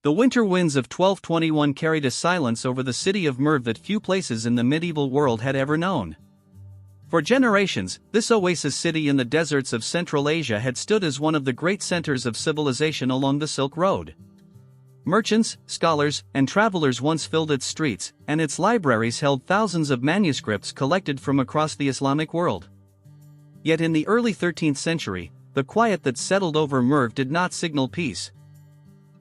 The winter winds of 1221 carried a silence over the city of Merv that few places in the medieval world had ever known. For generations, this oasis city in the deserts of Central Asia had stood as one of the great centers of civilization along the Silk Road. Merchants, scholars, and travelers once filled its streets, and its libraries held thousands of manuscripts collected from across the Islamic world. Yet in the early 13th century, the quiet that settled over Merv did not signal peace.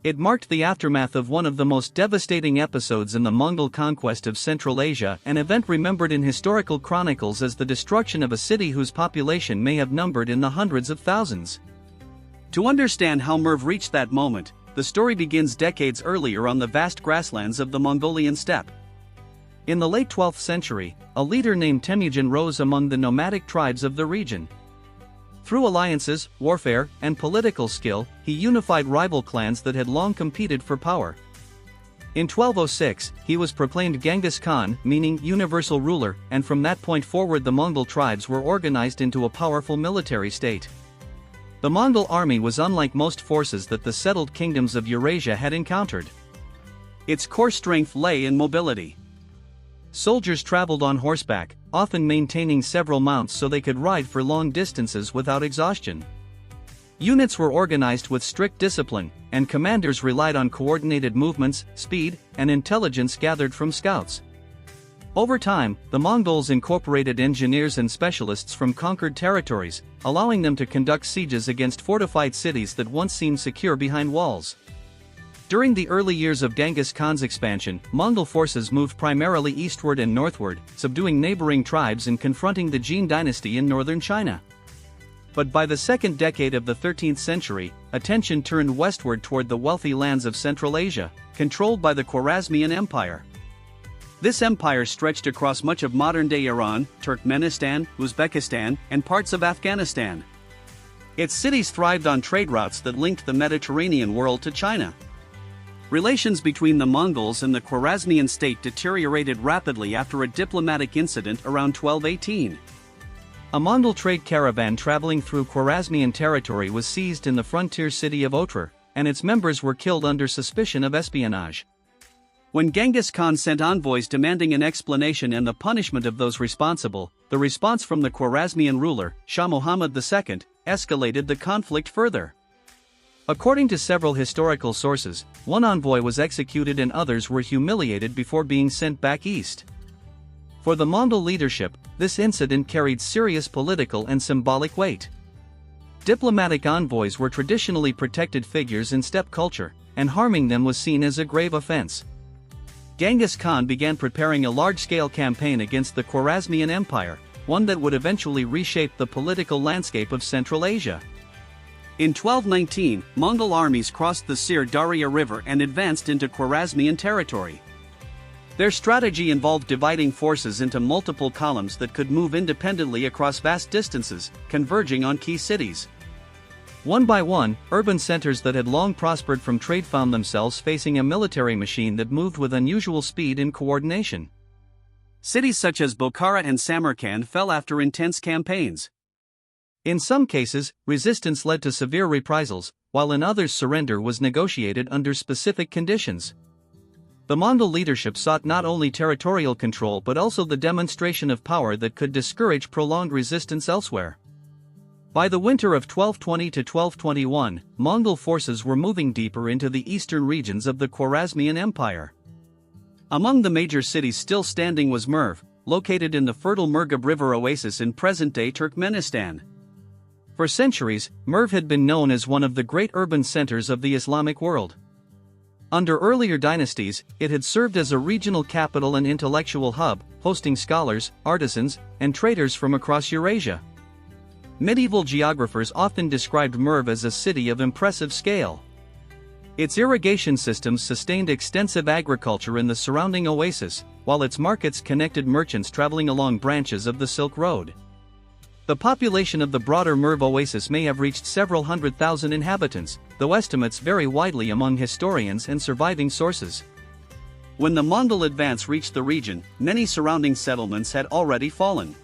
It marked the aftermath of one of the most devastating episodes in the Mongol conquest of Central Asia, an event remembered in historical chronicles as the destruction of a city whose population may have numbered in the hundreds of thousands. To understand how Merv reached that moment, the story begins decades earlier on the vast grasslands of the Mongolian steppe. In the late 12th century, a leader named Temujin rose among the nomadic tribes of the region. Through alliances, warfare, and political skill, he unified rival clans that had long competed for power. In 1206, he was proclaimed Genghis Khan, meaning universal ruler, and from that point forward the Mongol tribes were organized into a powerful military state. The Mongol army was unlike most forces that the settled kingdoms of Eurasia had encountered. Its core strength lay in mobility. Soldiers traveled on horseback, often maintaining several mounts so they could ride for long distances without exhaustion. Units were organized with strict discipline, and commanders relied on coordinated movements, speed, and intelligence gathered from scouts. Over time, the Mongols incorporated engineers and specialists from conquered territories, allowing them to conduct sieges against fortified cities that once seemed secure behind walls. During the early years of Genghis Khan's expansion, Mongol forces moved primarily eastward and northward, subduing neighboring tribes and confronting the Jin dynasty in northern China. But by the second decade of the 13th century, attention turned westward toward the wealthy lands of Central Asia, controlled by the Khwarazmian Empire. This empire stretched across much of modern-day Iran, Turkmenistan, Uzbekistan, and parts of Afghanistan. Its cities thrived on trade routes that linked the Mediterranean world to China. Relations between the Mongols and the Khwarazmian state deteriorated rapidly after a diplomatic incident around 1218. A Mongol trade caravan traveling through Khwarazmian territory was seized in the frontier city of Otrar, and its members were killed under suspicion of espionage. When Genghis Khan sent envoys demanding an explanation and the punishment of those responsible, the response from the Khwarazmian ruler, Shah Muhammad II, escalated the conflict further. According to several historical sources, one envoy was executed and others were humiliated before being sent back east. For the Mongol leadership, this incident carried serious political and symbolic weight. Diplomatic envoys were traditionally protected figures in steppe culture, and harming them was seen as a grave offense. Genghis Khan began preparing a large-scale campaign against the Khwarazmian Empire, one that would eventually reshape the political landscape of Central Asia. In 1219, Mongol armies crossed the Sir Darya River and advanced into Khwarazmian territory. Their strategy involved dividing forces into multiple columns that could move independently across vast distances, converging on key cities. One by one, urban centers that had long prospered from trade found themselves facing a military machine that moved with unusual speed and coordination. Cities such as Bokhara and Samarkand fell after intense campaigns. In some cases, resistance led to severe reprisals, while in others surrender was negotiated under specific conditions. The Mongol leadership sought not only territorial control but also the demonstration of power that could discourage prolonged resistance elsewhere. By the winter of 1220 to 1221, Mongol forces were moving deeper into the eastern regions of the Khwarazmian Empire. Among the major cities still standing was Merv, located in the fertile Murghab River oasis in present-day Turkmenistan. For centuries, Merv had been known as one of the great urban centers of the Islamic world. Under earlier dynasties, it had served as a regional capital and intellectual hub, hosting scholars, artisans, and traders from across Eurasia. Medieval geographers often described Merv as a city of impressive scale. Its irrigation systems sustained extensive agriculture in the surrounding oasis, while its markets connected merchants traveling along branches of the Silk Road. The population of the broader Merv oasis may have reached several 100,000 inhabitants, though estimates vary widely among historians and surviving sources. When the Mongol advance reached the region, many surrounding settlements had already fallen.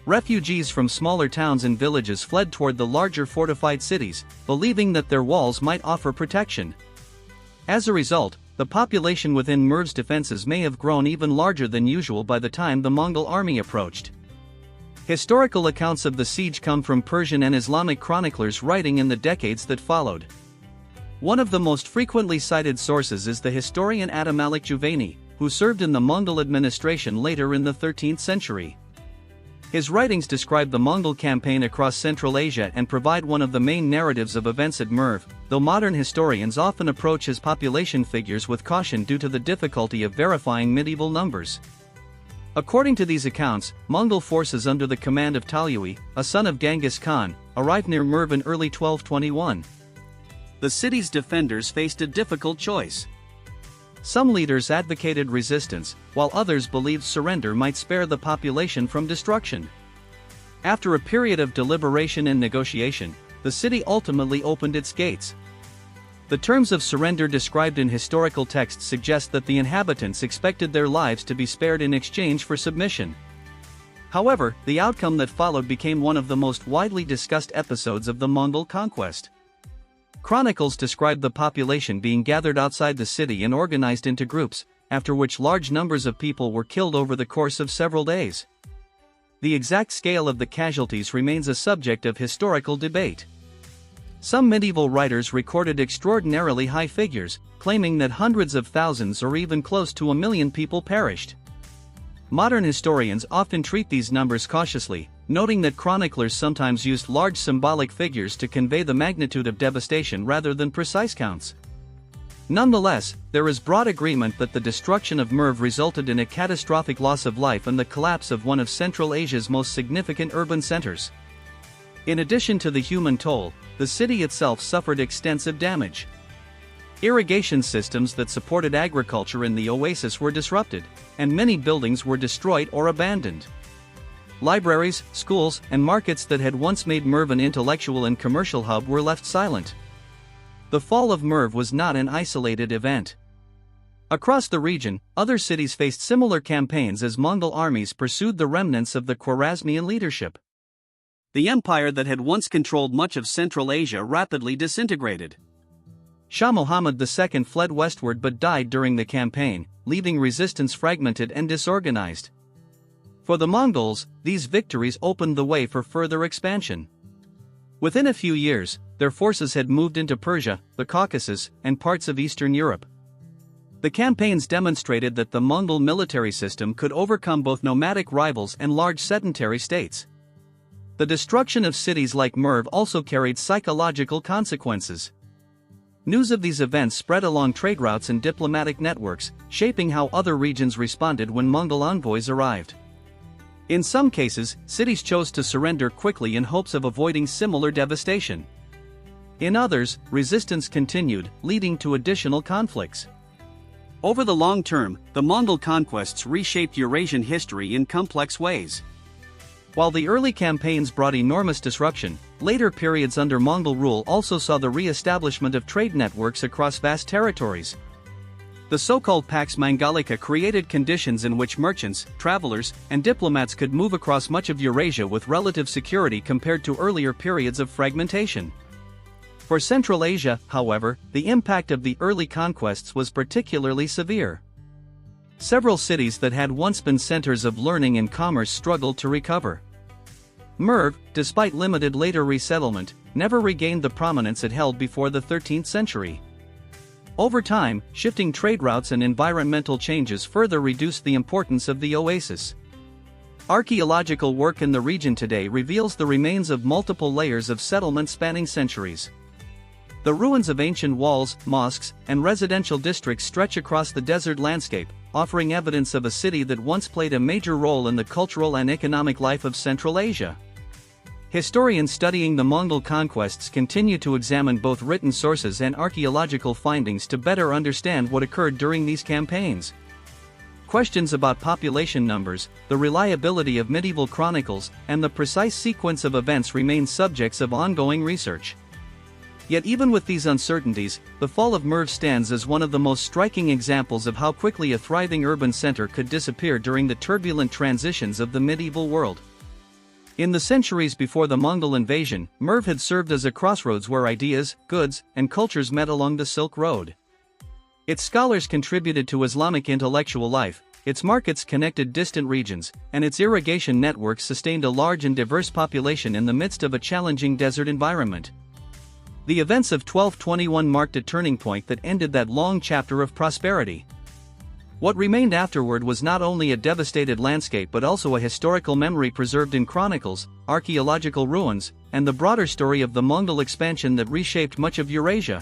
Refugees from smaller towns and villages fled toward the larger fortified cities, believing that their walls might offer protection. As a result, the population within Merv's defenses may have grown even larger than usual by the time the Mongol army approached. Historical accounts of the siege come from Persian and Islamic chroniclers writing in the decades that followed. One of the most frequently cited sources is the historian Malik Juvayni, who served in the Mongol administration later in the 13th century. His writings describe the Mongol campaign across Central Asia and provide one of the main narratives of events at Merv, though modern historians often approach his population figures with caution due to the difficulty of verifying medieval numbers. According to these accounts, Mongol forces under the command of Talyui, a son of Genghis Khan, arrived near Merv in early 1221. The city's defenders faced a difficult choice. Some leaders advocated resistance, while others believed surrender might spare the population from destruction. After a period of deliberation and negotiation, the city ultimately opened its gates. The terms of surrender described in historical texts suggest that the inhabitants expected their lives to be spared in exchange for submission. However, the outcome that followed became one of the most widely discussed episodes of the Mongol conquest. Chronicles describe the population being gathered outside the city and organized into groups, after which large numbers of people were killed over the course of several days. The exact scale of the casualties remains a subject of historical debate. Some medieval writers recorded extraordinarily high figures, claiming that hundreds of thousands or even close to 1 million people perished. Modern historians often treat these numbers cautiously, noting that chroniclers sometimes used large symbolic figures to convey the magnitude of devastation rather than precise counts. Nonetheless, there is broad agreement that the destruction of Merv resulted in a catastrophic loss of life and the collapse of one of Central Asia's most significant urban centers. In addition to the human toll, the city itself suffered extensive damage. Irrigation systems that supported agriculture in the oasis were disrupted, and many buildings were destroyed or abandoned. Libraries, schools, and markets that had once made Merv an intellectual and commercial hub were left silent. The fall of Merv was not an isolated event. Across the region, other cities faced similar campaigns as Mongol armies pursued the remnants of the Khwarazmian leadership. The empire that had once controlled much of Central Asia rapidly disintegrated. Shah Muhammad II fled westward but died during the campaign, leaving resistance fragmented and disorganized. For the Mongols, these victories opened the way for further expansion. Within a few years, their forces had moved into Persia, the Caucasus, and parts of Eastern Europe. The campaigns demonstrated that the Mongol military system could overcome both nomadic rivals and large sedentary states. The destruction of cities like Merv also carried psychological consequences. News of these events spread along trade routes and diplomatic networks, shaping how other regions responded when Mongol envoys arrived. In some cases, cities chose to surrender quickly in hopes of avoiding similar devastation. In others, resistance continued, leading to additional conflicts. Over the long term, the Mongol conquests reshaped Eurasian history in complex ways. While the early campaigns brought enormous disruption, later periods under Mongol rule also saw the re-establishment of trade networks across vast territories. The so-called Pax Mongolica created conditions in which merchants, travelers, and diplomats could move across much of Eurasia with relative security compared to earlier periods of fragmentation. For Central Asia, however, the impact of the early conquests was particularly severe. Several cities that had once been centers of learning and commerce struggled to recover. Merv, despite limited later resettlement, never regained the prominence it held before the 13th century. Over time, shifting trade routes and environmental changes further reduced the importance of the oasis. Archaeological work in the region today reveals the remains of multiple layers of settlement spanning centuries. The ruins of ancient walls, mosques, and residential districts stretch across the desert landscape, offering evidence of a city that once played a major role in the cultural and economic life of Central Asia. Historians studying the Mongol conquests continue to examine both written sources and archaeological findings to better understand what occurred during these campaigns. Questions about population numbers, the reliability of medieval chronicles, and the precise sequence of events remain subjects of ongoing research. Yet even with these uncertainties, the fall of Merv stands as one of the most striking examples of how quickly a thriving urban center could disappear during the turbulent transitions of the medieval world. In the centuries before the Mongol invasion, Merv had served as a crossroads where ideas, goods, and cultures met along the Silk Road. Its scholars contributed to Islamic intellectual life, its markets connected distant regions, and its irrigation networks sustained a large and diverse population in the midst of a challenging desert environment. The events of 1221 marked a turning point that ended that long chapter of prosperity. What remained afterward was not only a devastated landscape but also a historical memory preserved in chronicles, archaeological ruins, and the broader story of the Mongol expansion that reshaped much of Eurasia.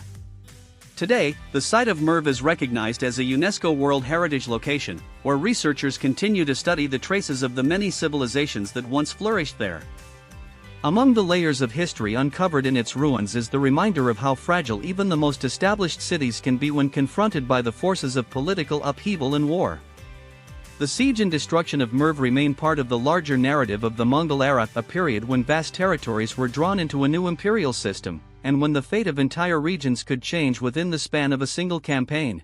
Today, the site of Merv is recognized as a UNESCO World Heritage Location, where researchers continue to study the traces of the many civilizations that once flourished there. Among the layers of history uncovered in its ruins is the reminder of how fragile even the most established cities can be when confronted by the forces of political upheaval and war. The siege and destruction of Merv remain part of the larger narrative of the Mongol era, a period when vast territories were drawn into a new imperial system, and when the fate of entire regions could change within the span of a single campaign.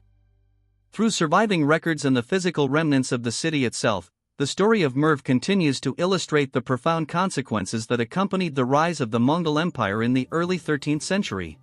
Through surviving records and the physical remnants of the city itself, the story of Merv continues to illustrate the profound consequences that accompanied the rise of the Mongol Empire in the early 13th century.